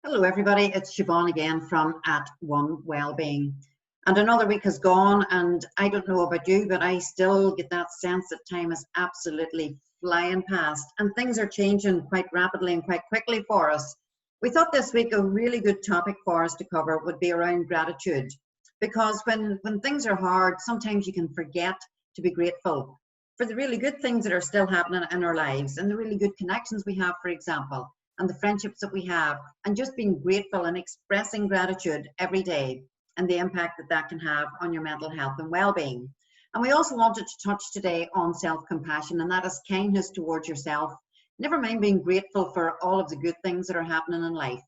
Hello everybody, it's Siobhan again from At One Wellbeing. And another week has gone, and I don't know about you, but I still get that sense that time is absolutely flying past and things are changing quite rapidly and quite quickly for us. We thought this week a really good topic for us to cover would be around gratitude, because when things are hard, sometimes you can forget to be grateful for the really good things that are still happening in our lives and the really good connections we have, for example, and the friendships that we have, and just being grateful and expressing gratitude every day and the impact that that can have on your mental health and well-being. And we also wanted to touch today on self-compassion, and that is kindness towards yourself. Never mind being grateful for all of the good things that are happening in life.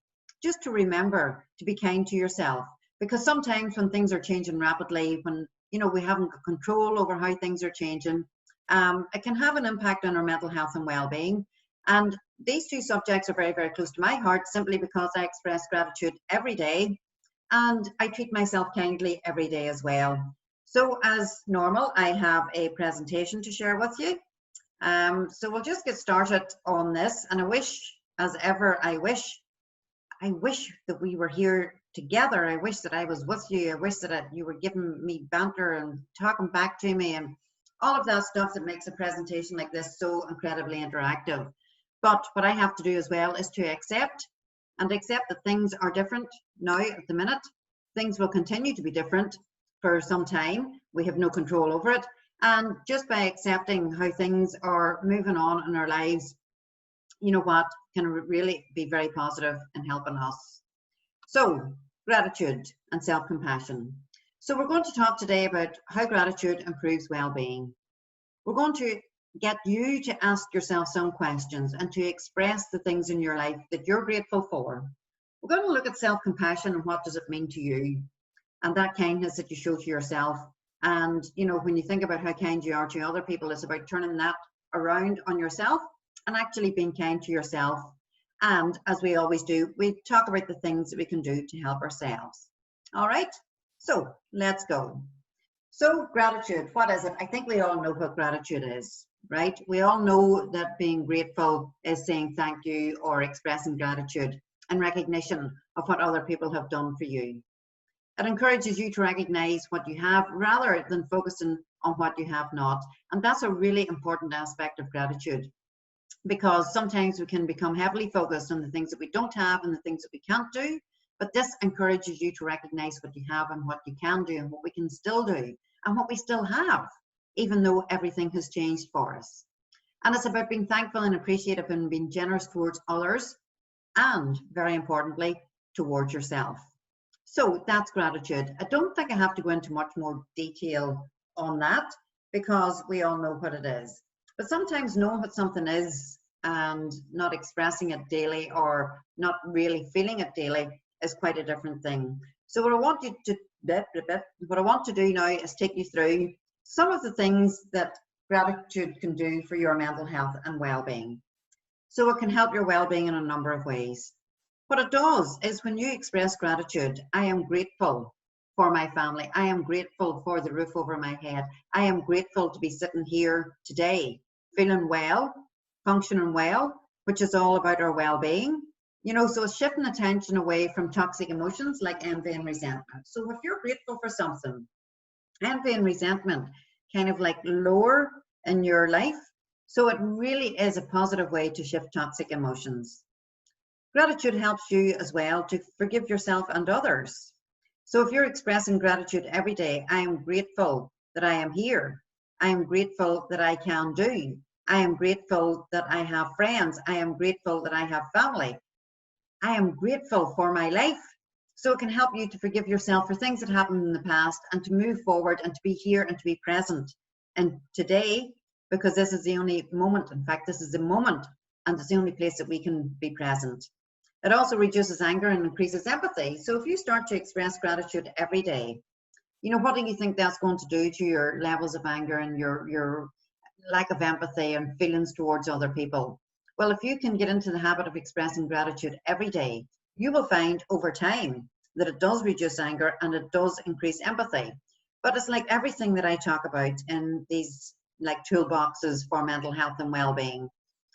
Just to remember to be kind to yourself, because sometimes when things are changing rapidly, when we haven't got control over how things are changing, it can have an impact on our mental health and well-being. And these two subjects are very, very close to my heart, simply because I express gratitude every day and I treat myself kindly every day as well. So as normal, I have a presentation to share with you. So we'll just get started on this. And I wish, as ever, I wish that we were here together. I wish that I was with you. I wish that you were giving me banter and talking back to me and all of that stuff that makes a presentation like this so incredibly interactive. But what I have to do as well is to accept that things are different now at the minute. Things will continue to be different for some time. We have no control over it. And just by accepting how things are moving on in our lives, you know what, can really be very positive in helping us. So, gratitude and self-compassion. So we're going to talk today about how gratitude improves well-being. We're going to get you to ask yourself some questions and to express the things in your life that you're grateful for. We're going to look at self-compassion and what does it mean to you, and that kindness that you show to yourself. And when you think about how kind you are to other people, it's about turning that around on yourself and actually being kind to yourself. And as we always do, we talk about the things that we can do to help ourselves. All right, so let's go. So gratitude, what is it? I think we all know what gratitude is, right? We all know that being grateful is saying thank you or expressing gratitude and recognition of what other people have done for you. It encourages you to recognize what you have rather than focusing on what you have not. And that's a really important aspect of gratitude, because sometimes we can become heavily focused on the things that we don't have and the things that we can't do. But this encourages you to recognize what you have and what you can do and what we can still do and what we still have, even though everything has changed for us. And it's about being thankful and appreciative and being generous towards others and, very importantly, towards yourself. So that's gratitude. I don't think I have to go into much more detail on that because we all know what it is. But sometimes knowing what something is and not expressing it daily or not really feeling it daily is quite a different thing. So what I want to do now is take you through some of the things that gratitude can do for your mental health and well-being. So it can help your well-being in a number of ways. What it does is when you express gratitude, I am grateful for my family. I am grateful for the roof over my head. I am grateful to be sitting here today, feeling well, functioning well, which is all about our well-being. So it's shifting attention away from toxic emotions like envy and resentment. So if you're grateful for something, envy and resentment kind of like lower in your life. So it really is a positive way to shift toxic emotions. Gratitude helps you as well to forgive yourself and others. So if you're expressing gratitude every day, I am grateful that I am here. I am grateful that I can do. I am grateful that I have friends. I am grateful that I have family. I am grateful for my life. So it can help you to forgive yourself for things that happened in the past and to move forward and to be here and to be present. And today, because this is the only moment, in fact, this is the moment, and it's the only place that we can be present. It also reduces anger and increases empathy. So if you start to express gratitude every day, what do you think that's going to do to your levels of anger and your lack of empathy and feelings towards other people? Well, if you can get into the habit of expressing gratitude every day, you will find over time that it does reduce anger and it does increase empathy. But it's like everything that I talk about in these like toolboxes for mental health and well-being.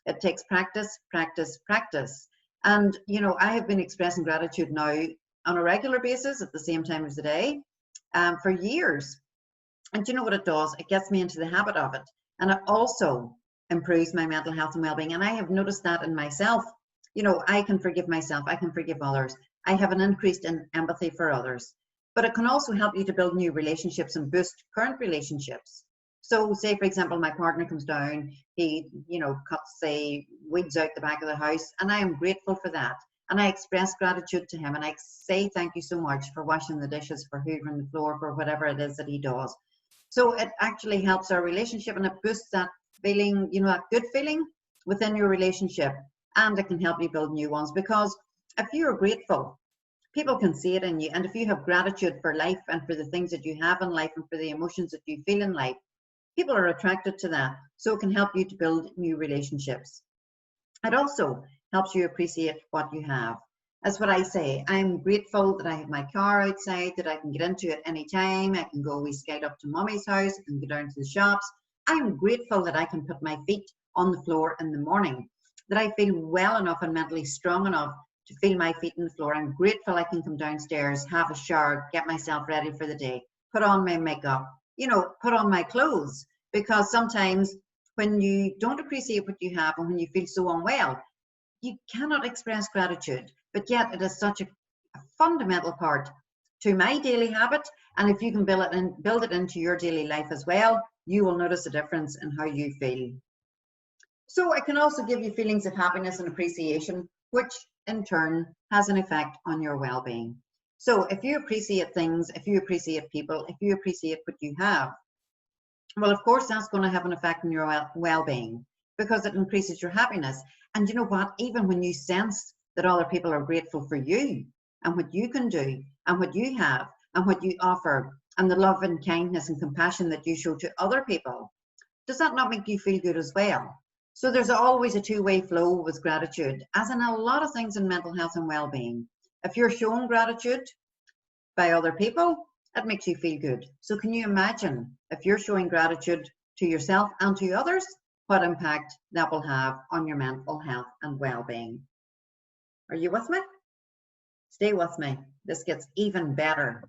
It takes practice, practice, practice. And, you know, I have been expressing gratitude now on a regular basis at the same time of the day for years. And do you know what it does? It gets me into the habit of it. And it also improves my mental health and well-being. And I have noticed that in myself. You know, I can forgive myself. I can forgive others. I have an increase in empathy for others. But it can also help you to build new relationships and boost current relationships. So say, for example, my partner comes down, he, you know, cuts, say, weeds out the back of the house, and I am grateful for that. And I express gratitude to him, and I say thank you so much for washing the dishes, for hoovering the floor, for whatever it is that he does. So it actually helps our relationship, and it boosts that feeling, you know, that good feeling within your relationship, and it can help you build new ones. Because if you're grateful, people can see it in you. And if you have gratitude for life and for the things that you have in life and for the emotions that you feel in life, people are attracted to that. So it can help you to build new relationships. It also helps you appreciate what you have. That's what I say. I'm grateful that I have my car outside, that I can get into it any time. I can go we skate up to mommy's house. I can go down to the shops. I'm grateful that I can put my feet on the floor in the morning, that I feel well enough and mentally strong enough to feel my feet on the floor. I'm grateful I can come downstairs, have a shower, get myself ready for the day, put on my makeup, you know, put on my clothes. Because sometimes when you don't appreciate what you have and when you feel so unwell, you cannot express gratitude. But yet it is such a fundamental part to my daily habit. And if you can build it into your daily life as well, you will notice a difference in how you feel. So it can also give you feelings of happiness and appreciation, which in turn has an effect on your well-being. So if you appreciate things, if you appreciate people, if you appreciate what you have, well, of course, that's going to have an effect on your well-being because it increases your happiness. And you know what? Even when you sense that other people are grateful for you and what you can do and what you have and what you offer and the love and kindness and compassion that you show to other people, does that not make you feel good as well? So there's always a two-way flow with gratitude, as in a lot of things in mental health and well-being. If you're showing gratitude by other people, it makes you feel good. So can you imagine if you're showing gratitude to yourself and to others, what impact that will have on your mental health and well-being? Are you with me? Stay with me. This gets even better.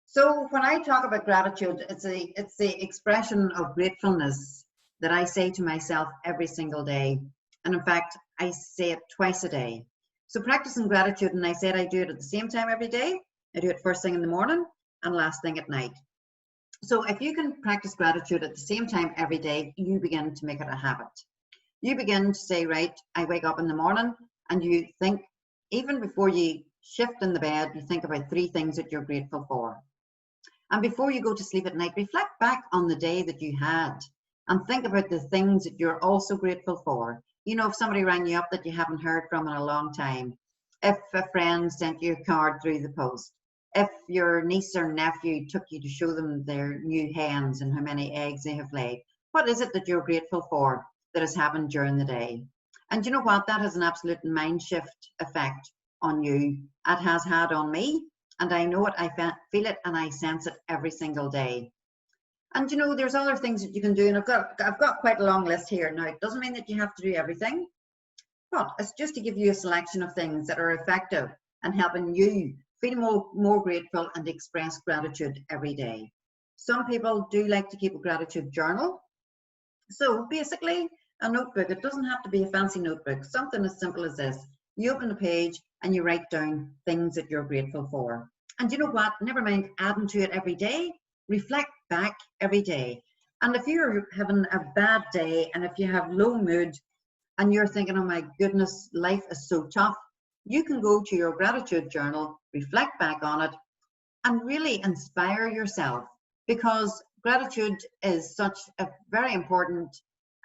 So when I talk about gratitude, it's the expression of gratefulness that I say to myself every single day. And in fact, I say it twice a day. So practicing gratitude, and I said I do it at the same time every day. I do it first thing in the morning and last thing at night. So if you can practice gratitude at the same time every day, you begin to make it a habit. You begin to say, right, I wake up in the morning, and you think, even before you shift in the bed, you think about 3 things that you're grateful for. And before you go to sleep at night, reflect back on the day that you had and think about the things that you're also grateful for. You know, if somebody rang you up that you haven't heard from in a long time, if a friend sent you a card through the post, if your niece or nephew took you to show them their new hens and how many eggs they have laid, what is it that you're grateful for that has happened during the day? And you know what? That has an absolute mind shift effect on you. It has had on me, and I know it, I feel it, and I sense it every single day. And you know, there's other things that you can do, and I've got quite a long list here. Now, it doesn't mean that you have to do everything, but it's just to give you a selection of things that are effective and helping you feel more grateful and express gratitude every day. Some people do like to keep a gratitude journal. So basically, a notebook. It doesn't have to be a fancy notebook. Something as simple as this. You open a page and you write down things that you're grateful for. And you know what? Never mind adding to it every day. Reflect back every day. And if you're having a bad day and if you have low mood and you're thinking, oh my goodness, life is so tough, you can go to your gratitude journal, reflect back on it, and really inspire yourself, because gratitude is such a very important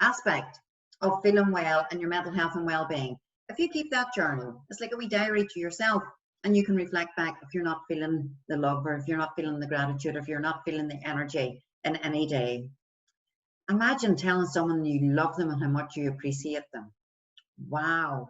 aspect of feeling well and your mental health and well-being. If you keep that journal, it's like a wee diary to yourself, and you can reflect back if you're not feeling the love, or if you're not feeling the gratitude, or if you're not feeling the energy in any day. Imagine telling someone you love them and how much you appreciate them. Wow.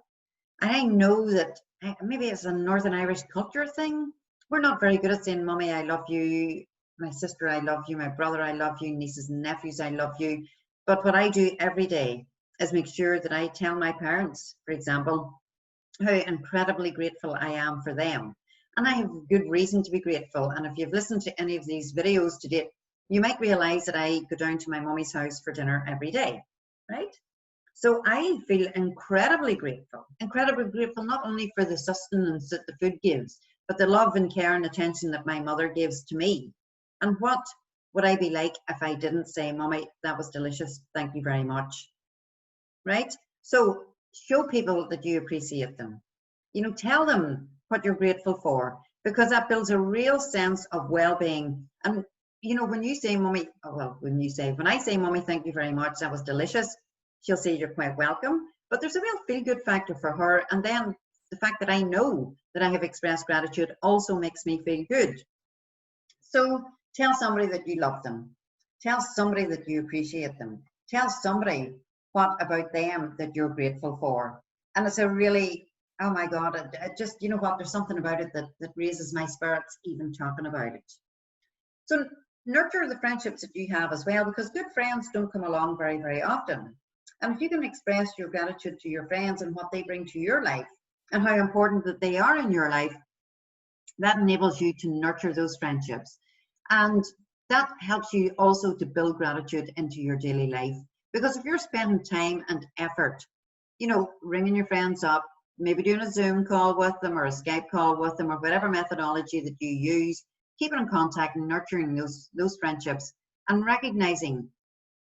I know that maybe it's a Northern Irish culture thing. We're not very good at saying, Mummy, I love you. My sister, I love you. My brother, I love you. Nieces and nephews, I love you. But what I do every day is make sure that I tell my parents, for example, how incredibly grateful I am for them. And I have good reason to be grateful. And if you've listened to any of these videos to date, you might realize that I go down to my mummy's house for dinner every day, right? So I feel incredibly grateful not only for the sustenance that the food gives, but the love and care and attention that my mother gives to me. And what would I be like if I didn't say, Mummy, that was delicious, thank you very much, right? So show people that you appreciate them. You know, tell them what you're grateful for, because that builds a real sense of well-being. And you know, when you say, Mummy, when I say, Mummy, thank you very much, that was delicious, she'll say you're quite welcome. But there's a real feel-good factor for her. And then the fact that I know that I have expressed gratitude also makes me feel good. So tell somebody that you love them. Tell somebody that you appreciate them. Tell somebody what about them that you're grateful for. And it's a really, oh my God, it just, you know what, there's something about it that raises my spirits even talking about it. So nurture the friendships that you have as well, because good friends don't come along very, very often. And if you can express your gratitude to your friends and what they bring to your life and how important that they are in your life, that enables you to nurture those friendships. And that helps you also to build gratitude into your daily life. Because if you're spending time and effort, you know, ringing your friends up, maybe doing a Zoom call with them or a Skype call with them or whatever methodology that you use, keeping in contact and nurturing those friendships and recognizing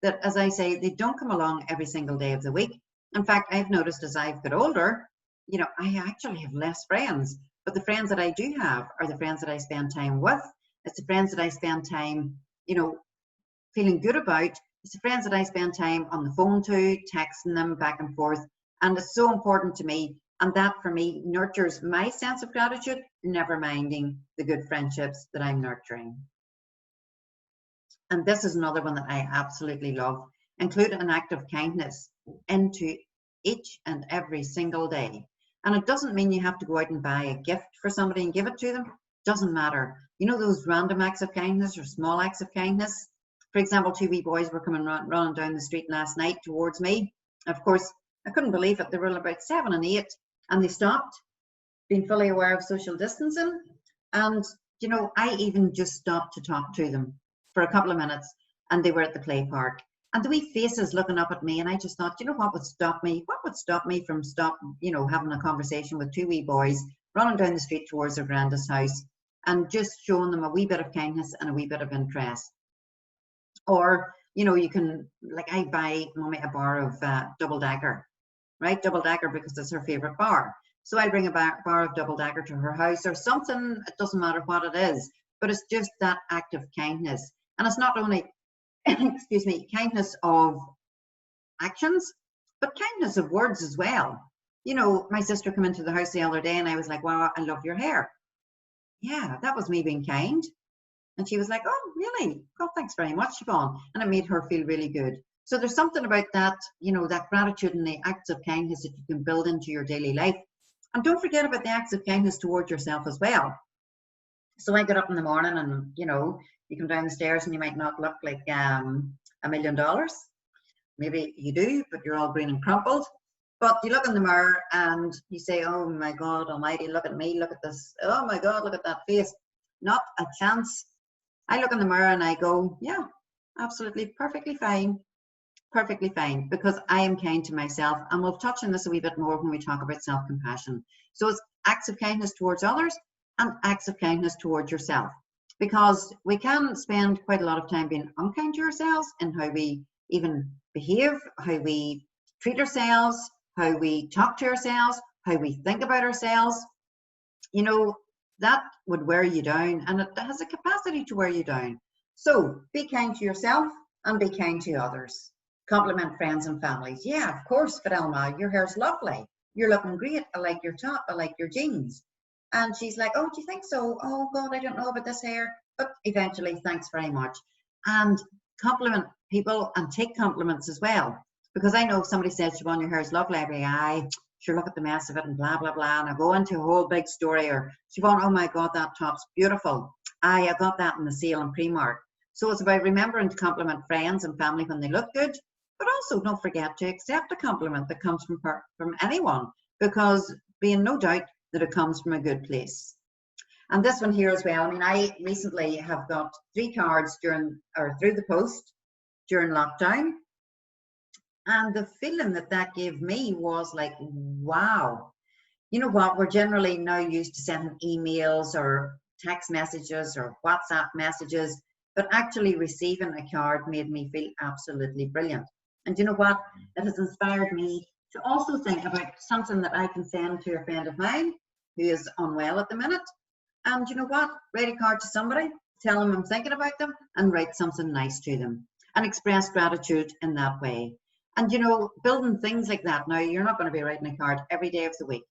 that, as I say, they don't come along every single day of the week. In fact, I've noticed as I've got older, you know, I actually have less friends, but the friends that I do have are the friends that I spend time with. It's the friends that I spend time, you know, feeling good about. It's the friends that I spend time on the phone to, texting them back and forth. And it's so important to me. And that for me nurtures my sense of gratitude, never minding the good friendships that I'm nurturing. And this is another one that I absolutely love. Include an act of kindness into each and every single day. And it doesn't mean you have to go out and buy a gift for somebody and give it to them. Doesn't matter. You know, those random acts of kindness or small acts of kindness. For example, two wee boys were coming running down the street last night towards me. Of course, I couldn't believe it. They were about 7 and 8, and they stopped, being fully aware of social distancing. And, you know, I even just stopped to talk to them for a couple of minutes, and they were at the play park. And the wee faces looking up at me, and I just thought, you know, what would stop me? What would stop me from having a conversation with two wee boys running down the street towards their granddad's house and just showing them a wee bit of kindness and a wee bit of interest? Or, you know, you can, like, I buy Mummy a bar of Double Dagger, right? Double Dagger, because it's her favorite bar. So I bring a bar of Double Dagger to her house or something. It doesn't matter what it is, but it's just that act of kindness. And it's not only, excuse me, kindness of actions, but kindness of words as well. You know, my sister came into the house the other day and I was like, wow, I love your hair. Yeah, that was me being kind. And she was like, oh, really? Oh, thanks very much, Siobhan. And it made her feel really good. So there's something about that, you know, that gratitude and the acts of kindness that you can build into your daily life. And don't forget about the acts of kindness towards yourself as well. So I get up in the morning and, you know, you come down the stairs and you might not look like $1 million. Maybe you do, but you're all green and crumpled. But you look in the mirror and you say, oh my God almighty, look at me, look at this. Oh my God, look at that face. Not a chance. I look in the mirror and I go, yeah, absolutely, perfectly fine, because I am kind to myself. And we'll touch on this a wee bit more when we talk about self-compassion. So it's acts of kindness towards others and acts of kindness towards yourself, because we can spend quite a lot of time being unkind to ourselves in how we even behave, how we treat ourselves, how we talk to ourselves, how we think about ourselves. You know, that would wear you down, and it has a capacity to wear you down. So be kind to yourself and be kind to others. Compliment friends and families. Yeah, of course, Fidelma, your hair's lovely. You're looking great. I like your top. I like your jeans. And she's like, oh, do you think so? Oh God, I don't know about this hair. But eventually, thanks very much. And compliment people and take compliments as well. Because I know if somebody says, Siobhan, your hair is lovely, every eye, sure, look at the mess of it and blah, blah, blah. And I go into a whole big story, or Siobhan, oh my God, that top's beautiful. I got that in the sale in Primark. So it's about remembering to compliment friends and family when they look good, but also don't forget to accept a compliment that comes from anyone, because being no doubt that it comes from a good place. And this one here as well, I mean, I recently have got 3 cards through the post during lockdown. And the feeling that gave me was like, wow. You know what, we're generally now used to sending emails or text messages or WhatsApp messages, but actually receiving a card made me feel absolutely brilliant. And you know what, it has inspired me to also think about something that I can send to a friend of mine who is unwell at the minute. And you know what, write a card to somebody, tell them I'm thinking about them, and write something nice to them and express gratitude in that way. And you know, building things like that, now you're not going to be writing a card every day of the week,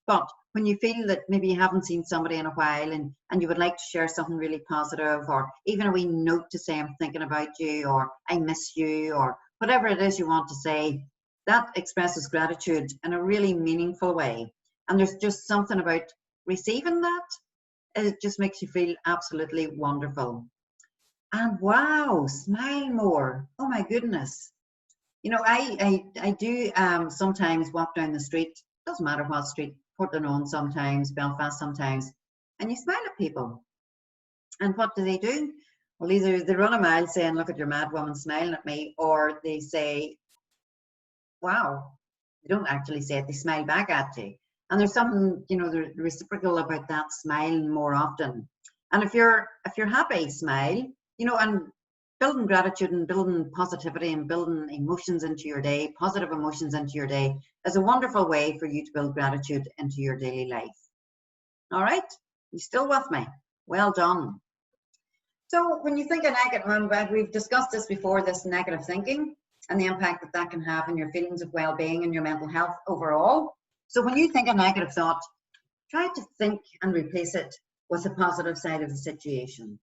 but when you feel that maybe you haven't seen somebody in a while and you would like to share something really positive, or even a wee note to say I'm thinking about you, or I miss you, or whatever it is you want to say, that expresses gratitude in a really meaningful way. And there's just something about receiving that, it just makes you feel absolutely wonderful. And wow, smile more. Oh my goodness. You know, I do sometimes walk down the street, doesn't matter what street, Portland sometimes, Belfast sometimes, and you smile at people. And what do? Well, either they run a mile saying, look at your mad woman smiling at me, or they say, wow. They don't actually say it, they smile back at you. And there's something, you know, the reciprocal about that smiling more often. And if you're happy, smile, you know, and building gratitude and building positivity and building emotions into your day, positive emotions into your day, is a wonderful way for you to build gratitude into your daily life. All right, you still with me? Well done. So when you think of negative, we've discussed this before, this negative thinking and the impact that can have on your feelings of well-being and your mental health overall. So when you think a negative thought, try to think and replace it with the positive side of the situation.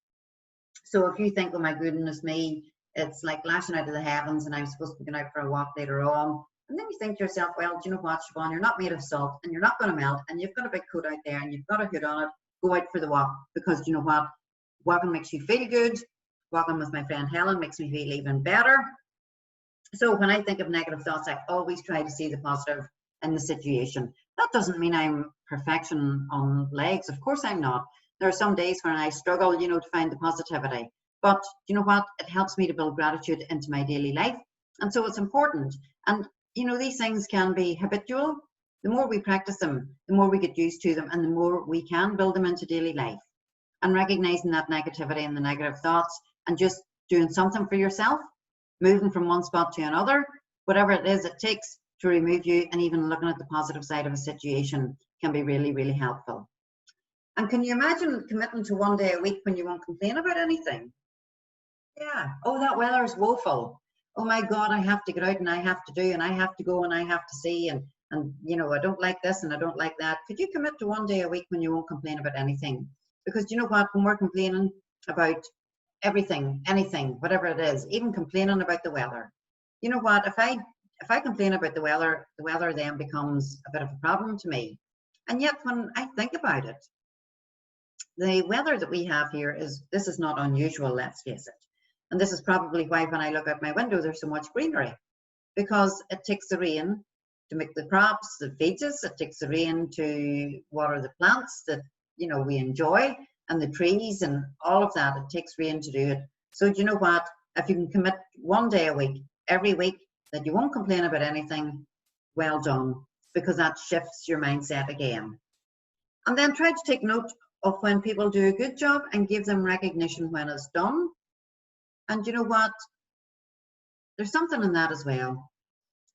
So if you think, oh my goodness me, it's like lashing out of the heavens and I'm supposed to be going out for a walk later on, and then you think to yourself, well, do you know what, Siobhan, you're not made of salt and you're not going to melt, and you've got a big coat out there and you've got a hood on it, go out for the walk, because do you know what, walking makes you feel good. Walking with my friend Helen makes me feel even better. So when I think of negative thoughts, I always try to see the positive in the situation. That doesn't mean I'm perfection on legs. Of course I'm not. There are some days when I struggle, you know, to find the positivity. But you know what? It helps me to build gratitude into my daily life. And so it's important. And, you know, these things can be habitual. The more we practice them, the more we get used to them, and the more we can build them into daily life. And recognizing that negativity and the negative thoughts and just doing something for yourself, moving from one spot to another, whatever it is it takes to remove you, and even looking at the positive side of a situation can be really, really helpful. And can you imagine committing to 1 day a week when you won't complain about anything? Yeah. Oh, that weather is woeful. Oh my God, I have to get out and I have to do and I have to go and I have to see and you know, I don't like this and I don't like that. Could you commit to 1 day a week when you won't complain about anything? Because you know what, when we're complaining about everything, anything, whatever it is, even complaining about the weather, you know what, if I complain about the weather then becomes a bit of a problem to me. And yet when I think about it, the weather that we have here this is not unusual, let's face it. And this is probably why when I look out my window, there's so much greenery, because it takes the rain to make the crops that feeds us. It takes the rain to water the plants that, you know, we enjoy, and the trees and all of that. It takes rain to do it. So do you know what? If you can commit 1 day a week, every week, that you won't complain about anything, well done, because that shifts your mindset again. And then try to take note of when people do a good job and give them recognition when it's done. And you know what? There's something in that as well.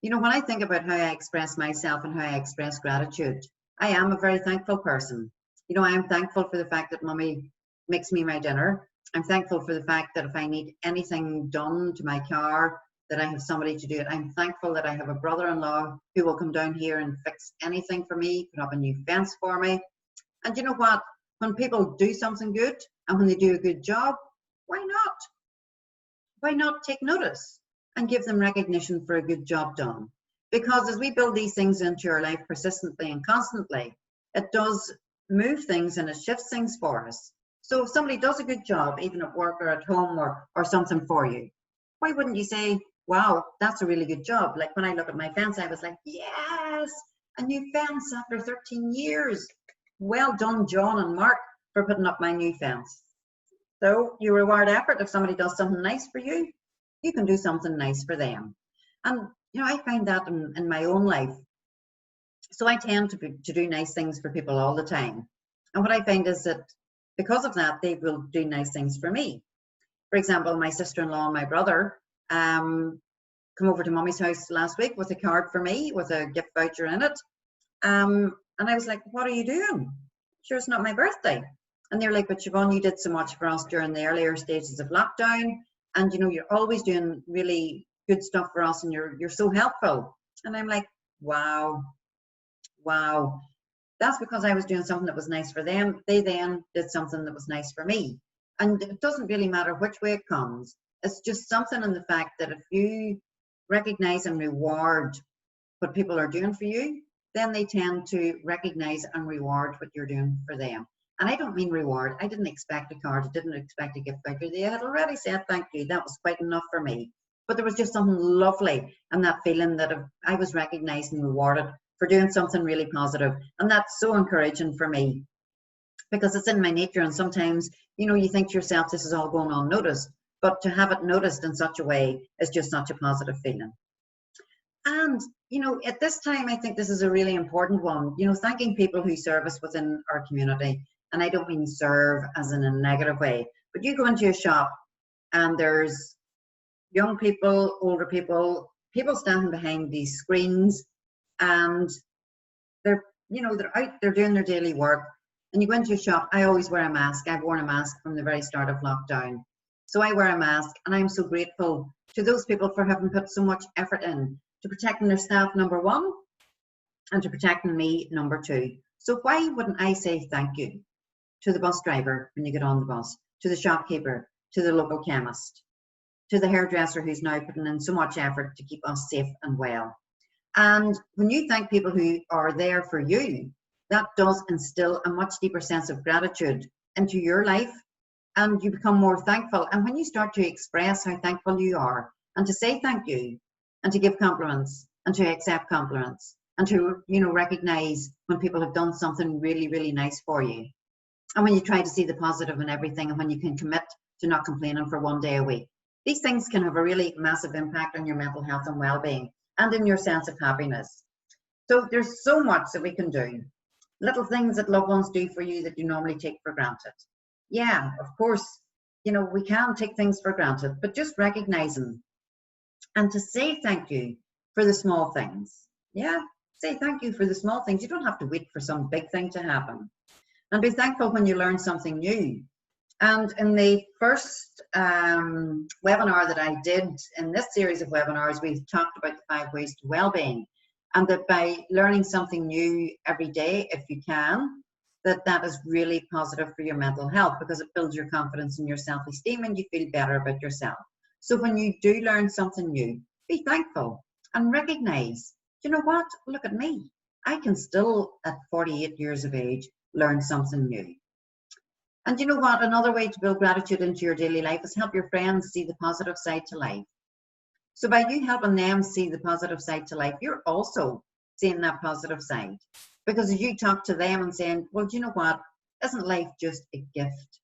You know, when I think about how I express myself and how I express gratitude, I am a very thankful person. You know, I am thankful for the fact that Mummy makes me my dinner. I'm thankful for the fact that if I need anything done to my car, that I have somebody to do it. I'm thankful that I have a brother-in-law who will come down here and fix anything for me, put up a new fence for me. And you know what? When people do something good and when they do a good job, why not? Why not take notice and give them recognition for a good job done? Because as we build these things into our life persistently and constantly, it does move things and it shifts things for us. So if somebody does a good job, even at work or at home or something for you, why wouldn't you say, wow, that's a really good job? Like when I look at my fence, I was like, yes. a new fence after 13 years. Well done, John and Mark, for putting up my new fence. So you reward effort. If somebody does something nice for you, you can do something nice for them. And you know, I find that in my own life. So I tend to do nice things for people all the time. And what I find is that because of that, they will do nice things for me. For example, my sister-in-law and my brother come over to Mummy's house last week with a card for me with a gift voucher in it. And I was like, what are you doing? Sure, it's not my birthday. And they're like, but Siobhan, you did so much for us during the earlier stages of lockdown. And you know, you're always doing really good stuff for us and you're so helpful. And I'm like, wow. Wow, that's because I was doing something that was nice for them. They then did something that was nice for me. And it doesn't really matter which way it comes. It's just something in the fact that if you recognize and reward what people are doing for you, then they tend to recognize and reward what you're doing for them. And I don't mean reward. I didn't expect a card. I didn't expect a gift voucher. They had already said thank you. That was quite enough for me. But there was just something lovely in that feeling that I was recognized and rewarded for doing something really positive. And that's so encouraging for me because it's in my nature. And sometimes, you know, you think to yourself, this is all going unnoticed, but to have it noticed in such a way is just such a positive feeling. And, you know, at this time, I think this is a really important one, you know, thanking people who serve us within our community. And I don't mean serve as in a negative way, but you go into a shop and there's young people, older people, people standing behind these screens, and they're, you know, they're out, they're doing their daily work. And you go into a shop, I always wear a mask. I've worn a mask from the very start of lockdown. So I wear a mask, and I'm so grateful to those people for having put so much effort in to protecting their staff, number one, and to protecting me, number two. So why wouldn't I say thank you to the bus driver when you get on the bus, to the shopkeeper, to the local chemist, to the hairdresser who's now putting in so much effort to keep us safe and well. And when you thank people who are there for you, that does instill a much deeper sense of gratitude into your life, and you become more thankful. And when you start to express how thankful you are, and to say thank you, and to give compliments, and to accept compliments, and to, you know, recognize when people have done something really, really nice for you, and when you try to see the positive in everything, and when you can commit to not complaining for one day a week, these things can have a really massive impact on your mental health and well-being and in your sense of happiness. So there's so much that we can do. Little things that loved ones do for you that you normally take for granted. Yeah, of course, you know, we can take things for granted, but just recognizing and to say thank you for the small things. Yeah, say thank you for the small things. You don't have to wait for some big thing to happen. And be thankful when you learn something new. And in the first webinar that I did in this series of webinars, we've talked about the 5 ways to well-being, and that by learning something new every day, if you can, that is really positive for your mental health because it builds your confidence and your self-esteem and you feel better about yourself. So when you do learn something new, be thankful and recognize, you know what, look at me. I can still, at 48 years of age, learn something new. And you know what? Another way to build gratitude into your daily life is help your friends see the positive side to life. So by you helping them see the positive side to life, you're also seeing that positive side. Because as you talk to them and saying, well, do you know what? Isn't life just a gift?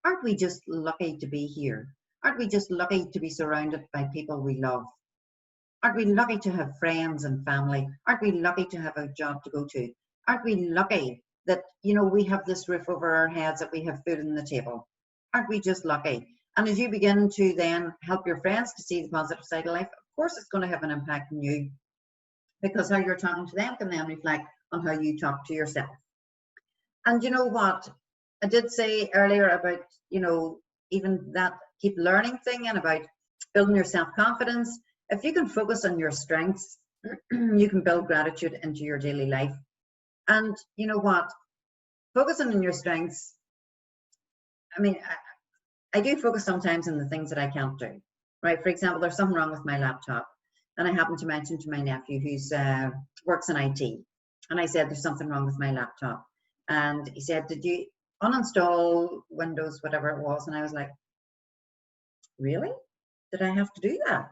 Aren't we just lucky to be here? Aren't we just lucky to be surrounded by people we love? Aren't we lucky to have friends and family? Aren't we lucky to have a job to go to? Aren't we lucky that, you know, we have this roof over our heads, that we have food on the table? Aren't we just lucky? And as you begin to then help your friends to see the positive side of life, of course it's going to have an impact on you, because how you're talking to them can then reflect on how you talk to yourself. And you know what? I did say earlier about, you know, even that keep learning thing and about building your self-confidence. If you can focus on your strengths, you can build gratitude into your daily life. And you know what? Focusing on your strengths, I mean, I do focus sometimes on the things that I can't do, right? For example, there's something wrong with my laptop, and I happened to mention to my nephew who's works in IT, and I said, there's something wrong with my laptop. And he said, did you uninstall Windows, whatever it was? And I was like, really? Did I have to do that?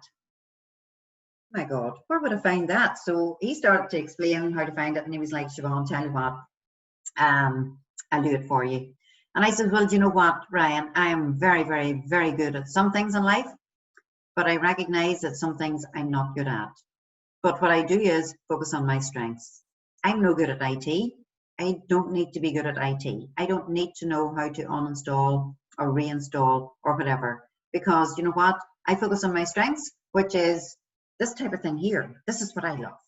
My God, where would I find that? So he started to explain how to find it, and he was like, Siobhan, tell you what, I'll do it for you. And I said, well, do you know what, Ryan? I am very, very, very good at some things in life, but I recognize that some things I'm not good at. But what I do is focus on my strengths. I'm no good at IT. I don't need to be good at IT. I don't need to know how to uninstall or reinstall or whatever, because you know what? I focus on my strengths, which is this type of thing here. This is what I love.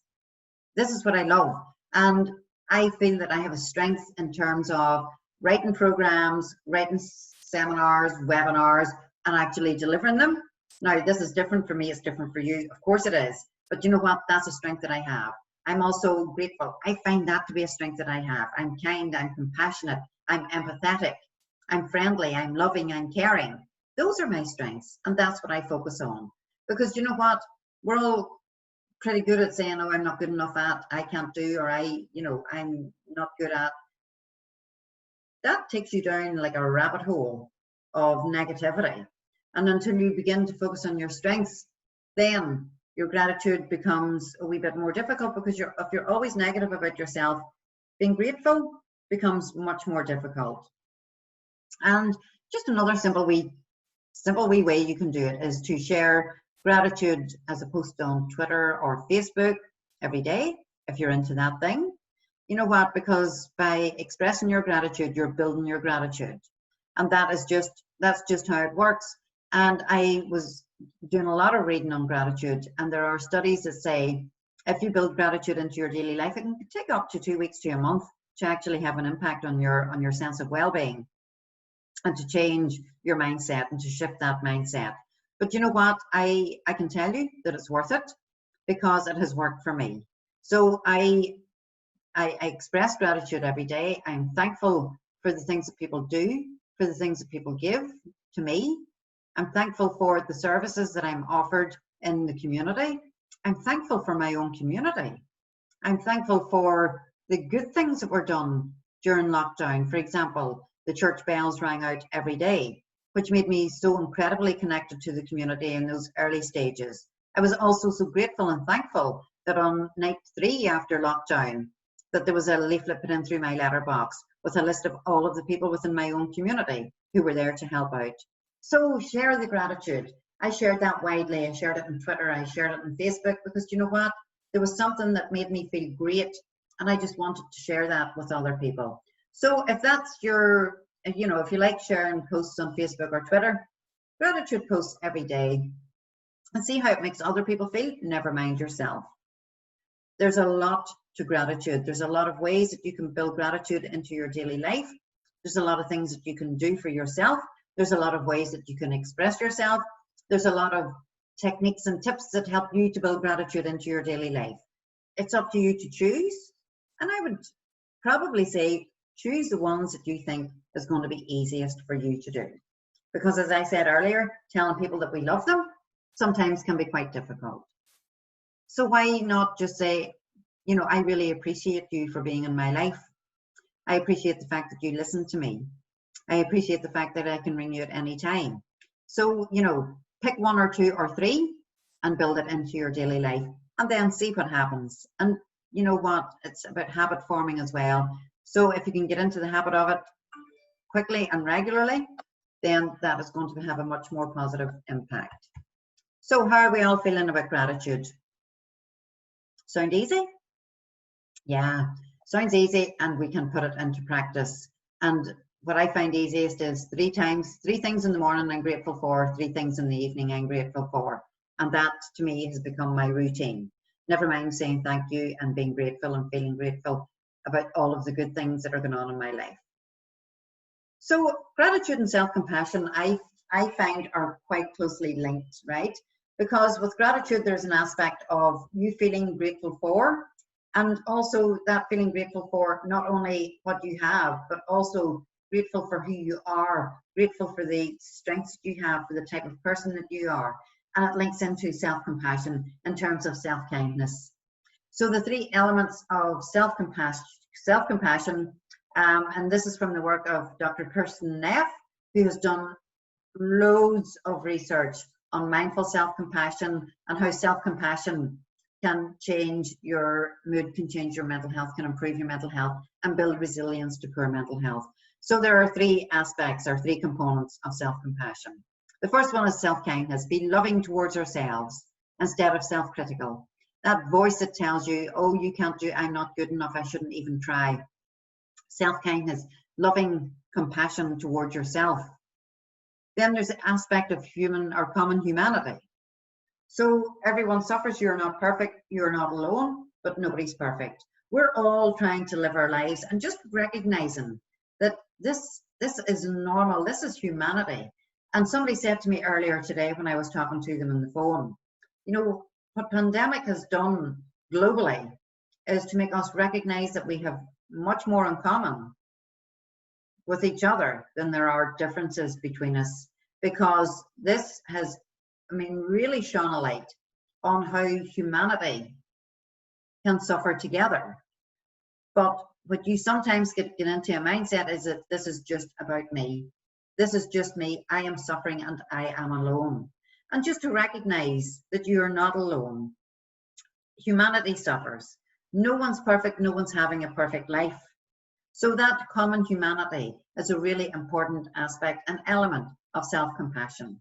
This is what I love. And I feel that I have a strength in terms of writing programs, writing seminars, webinars, and actually delivering them. Now, this is different for me, it's different for you. Of course it is. But you know what? That's a strength that I have. I'm also grateful. I find that to be a strength that I have. I'm kind, I'm compassionate, I'm empathetic, I'm friendly, I'm loving, I'm caring. Those are my strengths, and that's what I focus on. Because you know what? We're all pretty good at saying, oh, I'm not good enough at, I can't do, or I'm not good at. That takes you down like a rabbit hole of negativity. And until you begin to focus on your strengths, then your gratitude becomes a wee bit more difficult, because if you're always negative about yourself, being grateful becomes much more difficult. And just another simple wee way you can do it is to share gratitude as a post on Twitter or Facebook every day, if you're into that thing. You know what? Because by expressing your gratitude, you're building your gratitude. And that's just how it works. And I was doing a lot of reading on gratitude, and there are studies that say if you build gratitude into your daily life, it can take up to 2 weeks to a month to actually have an impact on your sense of well-being, and to change your mindset and to shift that mindset. But you know what? I can tell you that it's worth it, because it has worked for me. So I express gratitude every day. I'm thankful for the things that people do, for the things that people give to me. I'm thankful for the services that I'm offered in the community. I'm thankful for my own community. I'm thankful for the good things that were done during lockdown. For example, the church bells rang out every day, which made me so incredibly connected to the community in those early stages. I was also so grateful and thankful that on night 3 after lockdown, that there was a leaflet put in through my letterbox with a list of all of the people within my own community who were there to help out. So share the gratitude. I shared that widely. I shared it on Twitter. I shared it on Facebook, because you know what? There was something that made me feel great, and I just wanted to share that with other people. So if that's your, if you like sharing posts on Facebook or Twitter, gratitude posts every day, and see how it makes other people feel, never mind yourself. There's a lot to gratitude. There's a lot of ways that you can build gratitude into your daily life. There's a lot of things that you can do for yourself. There's a lot of ways that you can express yourself. There's a lot of techniques and tips that help you to build gratitude into your daily life. It's up to you to choose. And I would probably say choose the ones that you think is going to be easiest for you to do. Because as I said earlier, telling people that we love them sometimes can be quite difficult. So why not just say, I really appreciate you for being in my life. I appreciate the fact that you listen to me. I appreciate the fact that I can ring you at any time. So, pick 1 or 2 or 3 and build it into your daily life, and then see what happens. And you know what? It's about habit forming as well. So if you can get into the habit of it quickly and regularly, then that is going to have a much more positive impact. So how are we all feeling about gratitude? Sound easy? Yeah, sounds easy, and we can put it into practice. And what I find easiest is 3 things in the morning I'm grateful for, 3 things in the evening I'm grateful for. And that to me has become my routine. Never mind saying thank you and being grateful and feeling grateful about all of the good things that are going on in my life. So gratitude and self-compassion, I find, are quite closely linked, right? Because with gratitude, there's an aspect of you feeling grateful for, and also that feeling grateful for not only what you have, but also grateful for who you are, grateful for the strengths that you have, for the type of person that you are. And it links into self-compassion in terms of self-kindness. So the 3 elements of self-compassion, and this is from the work of Dr. Kirsten Neff, who has done loads of research on mindful self-compassion and how self-compassion can change your mood, can change your mental health, can improve your mental health, and build resilience to poor mental health. So there are three aspects or three components of self-compassion. The first one is self-kindness. Be loving towards ourselves instead of self-critical. That voice that tells you, oh, you can't do, I'm not good enough, I shouldn't even try. Self-kindness, loving compassion towards yourself. Then there's the aspect of human or common humanity. So everyone suffers, you're not perfect, you're not alone, but nobody's perfect. We're all trying to live our lives and just recognizing that this is normal, this is humanity. And somebody said to me earlier today when I was talking to them on the phone, you know, what pandemic has done globally is to make us recognize that we have much more in common with each other than there are differences between us, because this has, I mean, really shone a light on how humanity can suffer together. But what you sometimes get into a mindset is that this is just about me. This is just me. I am suffering and I am alone. And just to recognize that you're not alone. Humanity suffers. No one's perfect. No one's having a perfect life. So that common humanity is a really important aspect and element of self-compassion.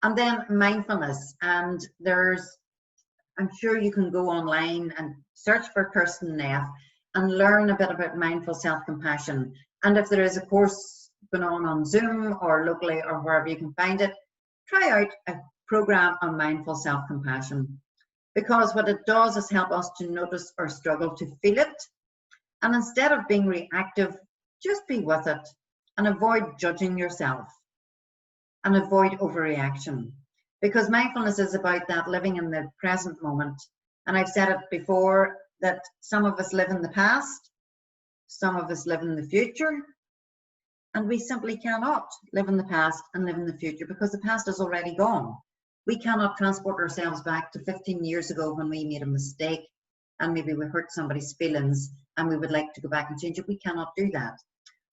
And then mindfulness. And I'm sure you can go online and search for Kirsten Neff and learn a bit about mindful self-compassion. And if there is a course going on Zoom or locally or wherever you can find it, try out a program on mindful self-compassion. Because what it does is help us to notice our struggle, to feel it. And instead of being reactive, just be with it and avoid judging yourself and avoid overreaction. Because mindfulness is about that living in the present moment. And I've said it before that some of us live in the past, some of us live in the future, and we simply cannot live in the past and live in the future because the past is already gone. We cannot transport ourselves back to 15 years ago when we made a mistake and maybe we hurt somebody's feelings and we would like to go back and change it. We cannot do that.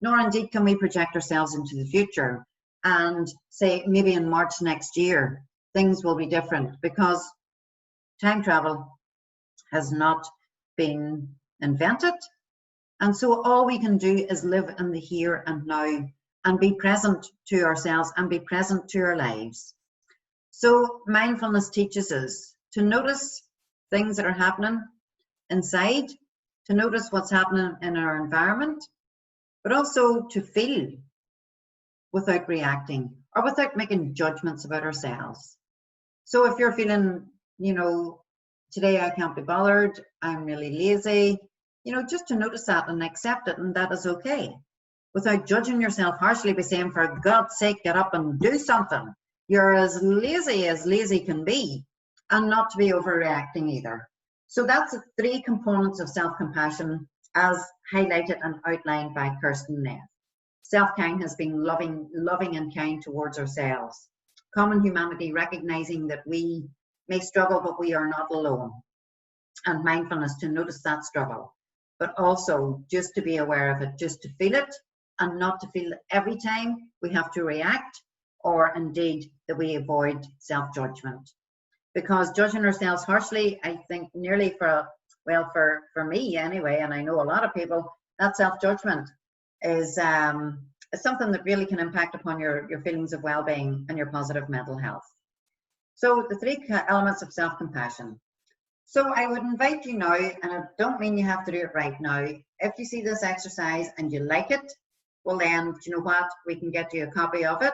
Nor indeed can we project ourselves into the future and say maybe in March next year things will be different, because time travel has not been invented. And so all we can do is live in the here and now and be present to ourselves and be present to our lives. So mindfulness teaches us to notice things that are happening inside, to notice what's happening in our environment, but also to feel without reacting or without making judgments about ourselves. So if you're feeling, you know, today I can't be bothered, I'm really lazy, you know, just to notice that and accept it, and that is okay. Without judging yourself harshly by saying, for God's sake, get up and do something. You're as lazy can be, and not to be overreacting either. So that's the three components of self-compassion as highlighted and outlined by Kirsten Neff. Self-kindness, being loving and kind towards ourselves. Common humanity, recognizing that we may struggle, but we are not alone. And mindfulness, to notice that struggle, but also just to be aware of it, just to feel it, and not to feel every time we have to react, or indeed that we avoid self-judgment. Because judging ourselves harshly, I think nearly for me anyway, and I know a lot of people, that self-judgment is something that really can impact upon your feelings of well-being and your positive mental health. So the three elements of self-compassion. So I would invite you now, and I don't mean you have to do it right now, if you see this exercise and you like it, well then, you know what, we can get you a copy of it.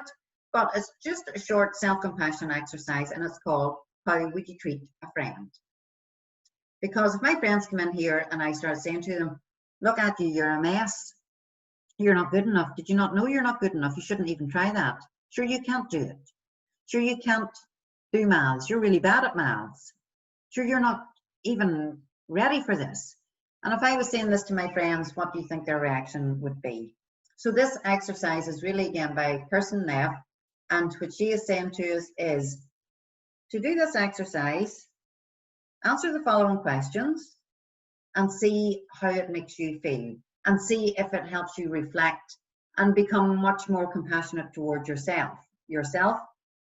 But it's just a short self-compassion exercise, and it's called, how would you treat a friend? Because if my friends come in here and I start saying to them, look at you, you're a mess, you're not good enough, did you not know you're not good enough, you shouldn't even try that, sure you can't do it, sure you can't do maths, you're really bad at maths, sure you're not even ready for this. And if I was saying this to my friends, what do you think their reaction would be? So this exercise is really, again, by Kirsten Neff, and what she is saying to us is to do this exercise, answer the following questions and see how it makes you feel, and see if it helps you reflect and become much more compassionate towards yourself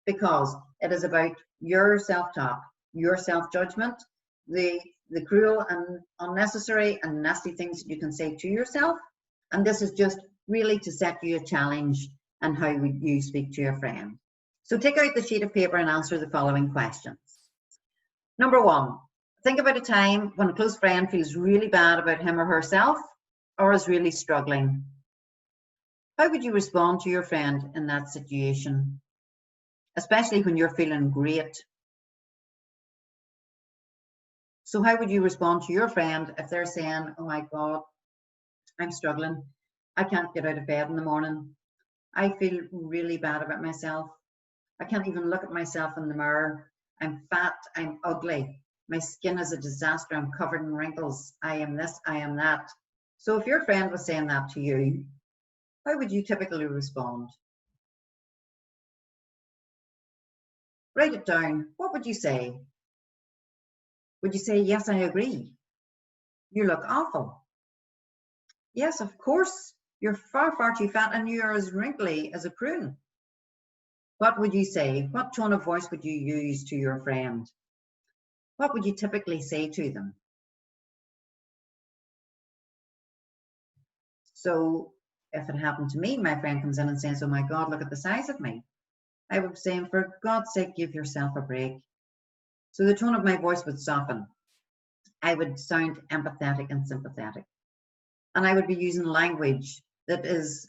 because it is about your self-talk, your self-judgment, the cruel and unnecessary and nasty things you can say to yourself. And this is just really to set you a challenge and how would you speak to your friend. So take out the sheet of paper and answer the following questions. Number 1, think about a time when a close friend feels really bad about him or herself or is really struggling. How would you respond to your friend in that situation, especially when you're feeling great? So how would you respond to your friend if they're saying, oh my God, I'm struggling. I can't get out of bed in the morning. I feel really bad about myself. I can't even look at myself in the mirror. I'm fat, I'm ugly. My skin is a disaster. I'm covered in wrinkles. I am this, I am that. So if your friend was saying that to you, how would you typically respond? Write it down. What would you say? Would you say, yes, I agree. You look awful. Yes, of course. You're far, far too fat and you're as wrinkly as a prune. What would you say? What tone of voice would you use to your friend? What would you typically say to them? So if it happened to me, my friend comes in and says, oh my God, look at the size of me. I would say, for God's sake, give yourself a break. So the tone of my voice would soften. I would sound empathetic and sympathetic. And I would be using language that is,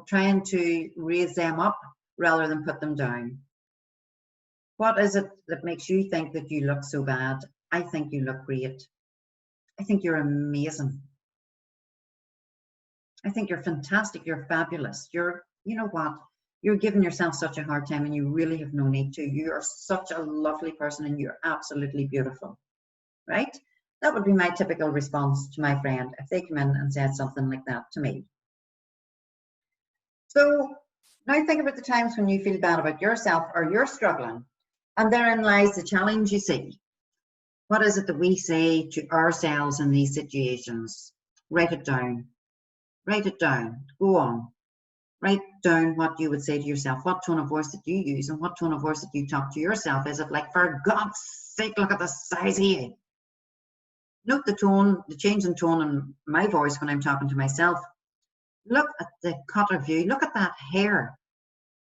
trying to raise them up rather than put them down. What is it that makes you think that you look so bad? I think you look great. I think you're amazing. I think you're fantastic. You're fabulous. You know what? You're giving yourself such a hard time and you really have no need to. You are such a lovely person and you're absolutely beautiful, right? That would be my typical response to my friend if they come in and said something like that to me. So now think about the times when you feel bad about yourself or you're struggling, and therein lies the challenge you see. What is it that we say to ourselves in these situations? Write it down. Write it down. Go on. Write down what you would say to yourself. What tone of voice that you use and what tone of voice that you talk to yourself. Is it like, for God's sake, look at the size of you? Note the tone, the change in tone in my voice when I'm talking to myself. Look at the cut of you. Look at that hair.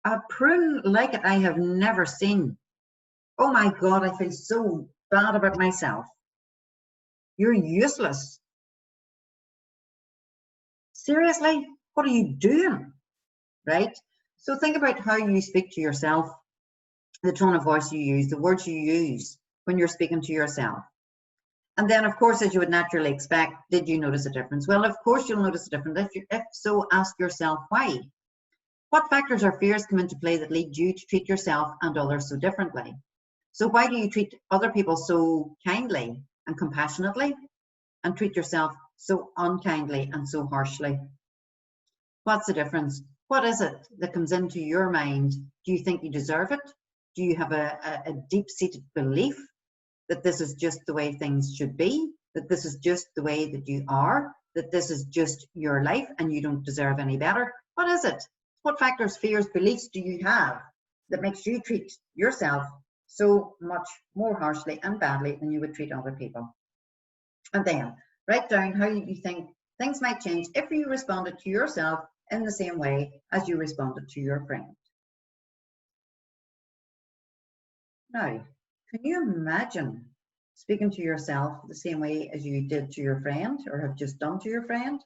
A prune like it I have never seen. Oh my God, I feel so bad about myself. You're useless. Seriously, what are you doing? Right? So think about how you speak to yourself, the tone of voice you use, the words you use when you're speaking to yourself. And then, of course, as you would naturally expect, did you notice a difference? Well, of course, you'll notice a difference. If so, ask yourself why. What factors or fears come into play that lead you to treat yourself and others so differently? So why do you treat other people so kindly and compassionately and treat yourself so unkindly and so harshly? What's the difference? What is it that comes into your mind? Do you think you deserve it? Do you have a deep-seated belief that this is just the way things should be, that this is just the way that you are, that this is just your life and you don't deserve any better? What is it? What factors, fears, beliefs do you have that makes you treat yourself so much more harshly and badly than you would treat other people? And then write down how you think things might change if you responded to yourself in the same way as you responded to your friend. Now, can you imagine speaking to yourself the same way as you did to your friend or have just done to your friend?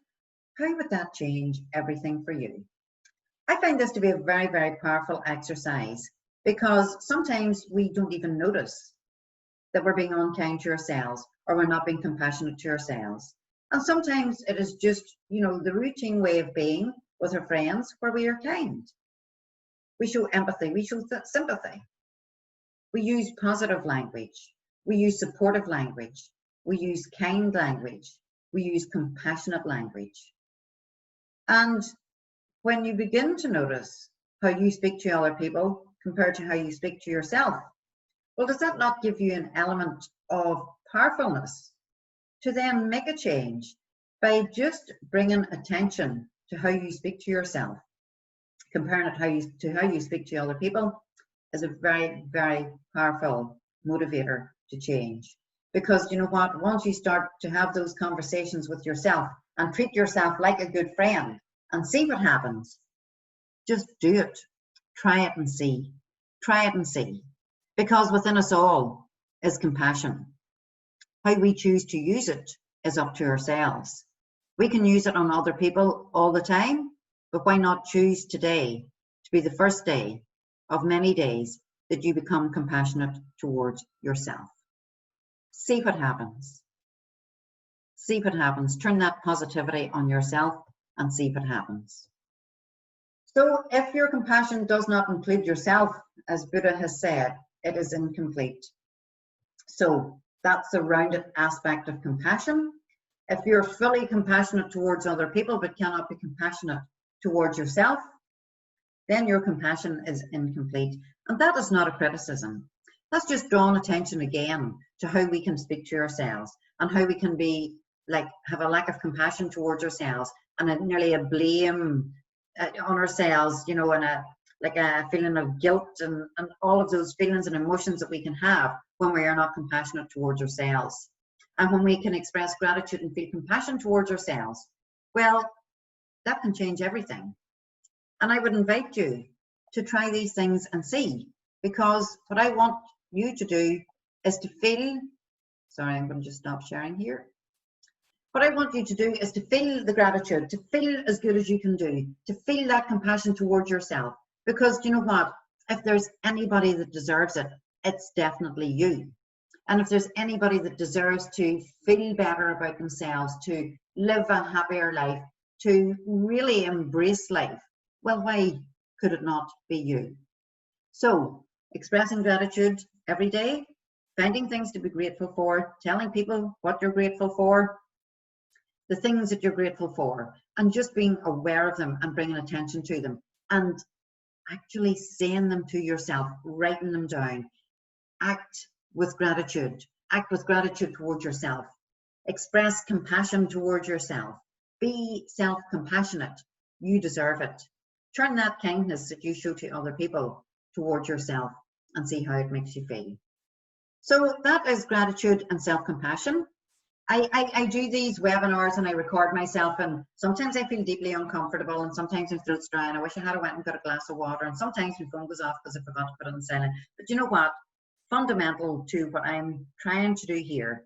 How would that change everything for you? I find this to be a very, very powerful exercise because sometimes we don't even notice that we're being unkind to ourselves or we're not being compassionate to ourselves. And sometimes it is just, the routine way of being with our friends where we are kind. We show empathy, we show sympathy. We use positive language. We use supportive language. We use kind language. We use compassionate language. And when you begin to notice how you speak to other people compared to how you speak to yourself, well, does that not give you an element of powerfulness to then make a change by just bringing attention to how you speak to yourself, comparing it to how you speak to other people? is a very, very powerful motivator to change. Because you know what, once you start to have those conversations with yourself and treat yourself like a good friend and see what happens, just do it. Try it and see. Try it and see. Because within us all is compassion. How we choose to use it is up to ourselves. We can use it on other people all the time, but why not choose today to be the first day of many days that you become compassionate towards yourself? See what happens. See what happens. Turn that positivity on yourself and see what happens. So if your compassion does not include yourself, as Buddha has said, it is incomplete. So that's the rounded aspect of compassion. If you're fully compassionate towards other people but cannot be compassionate towards yourself, then your compassion is incomplete. And that is not a criticism. That's just drawing attention again to how we can speak to ourselves and how we can be like, have a lack of compassion towards ourselves and nearly a blame on ourselves, you know, and like a feeling of guilt and all of those feelings and emotions that we can have when we are not compassionate towards ourselves. And when we can express gratitude and feel compassion towards ourselves, well, that can change everything. And I would invite you to try these things and see, because what I want you to do is to feel, sorry, I'm going to just stop sharing here. What I want you to do is to feel the gratitude, to feel as good as you can do, to feel that compassion towards yourself. Because you know what? If there's anybody that deserves it, it's definitely you. And if there's anybody that deserves to feel better about themselves, to live a happier life, to really embrace life, well, why could it not be you? So, expressing gratitude every day, finding things to be grateful for, telling people what you're grateful for, the things that you're grateful for, and just being aware of them and bringing attention to them, and actually saying them to yourself, writing them down. Act with gratitude. Act with gratitude towards yourself. Express compassion towards yourself. Be self-compassionate. You deserve it. Turn that kindness that you show to other people towards yourself and see how it makes you feel. So that is gratitude and self-compassion. I do these webinars and I record myself, and sometimes I feel deeply uncomfortable, and sometimes my throat's dry and I wish I had went and got a glass of water, and sometimes my phone goes off because I forgot to put it on silent. But you know what? Fundamental to what I'm trying to do here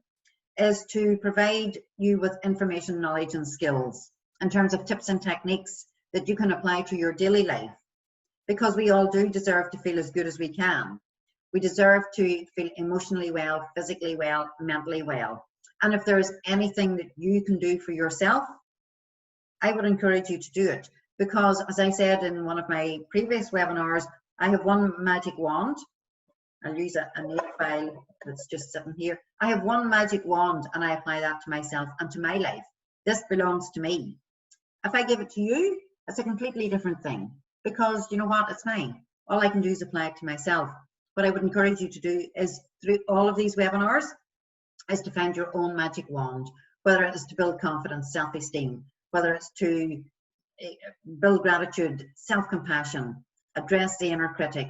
is to provide you with information, knowledge and skills in terms of tips and techniques that you can apply to your daily life, because we all do deserve to feel as good as we can. We deserve to feel emotionally well, physically well, mentally well. And if there's anything that you can do for yourself, I would encourage you to do it. Because as I said in one of my previous webinars, I have one magic wand. I'll use a note file that's just sitting here. I have one magic wand and I apply that to myself and to my life. This belongs to me. If I give it to you, it's a completely different thing, because you know what, it's mine. All I can do is apply it to myself. What I would encourage you to do is, through all of these webinars, is to find your own magic wand, whether it is to build confidence, self-esteem, whether it's to build gratitude, self-compassion, address the inner critic,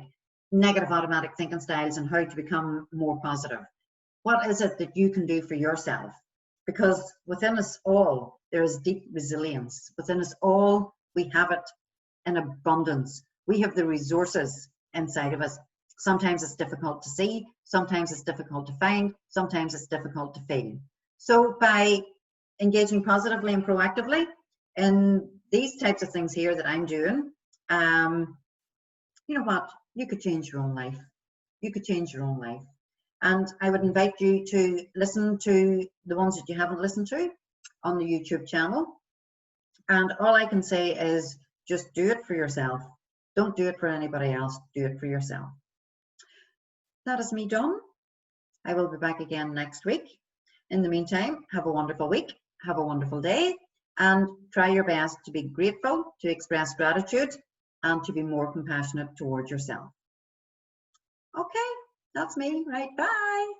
negative automatic thinking styles, and how to become more positive. What is it that you can do for yourself? Because within us all, there is deep resilience. Within us all, we have it in abundance. We have the resources inside of us. Sometimes it's difficult to see, sometimes it's difficult to find, sometimes it's difficult to feel. So by engaging positively and proactively in these types of things here that I'm doing, you know what, you could change your own life. You could change your own life. And I would invite you to listen to the ones that you haven't listened to on the YouTube channel. And all I can say is just do it for yourself. Don't do it for anybody else, do it for yourself. That is me done. I will be back again next week. In the meantime, have a wonderful week, have a wonderful day, and try your best to be grateful, to express gratitude, and to be more compassionate towards yourself. Okay, that's me, right? Bye.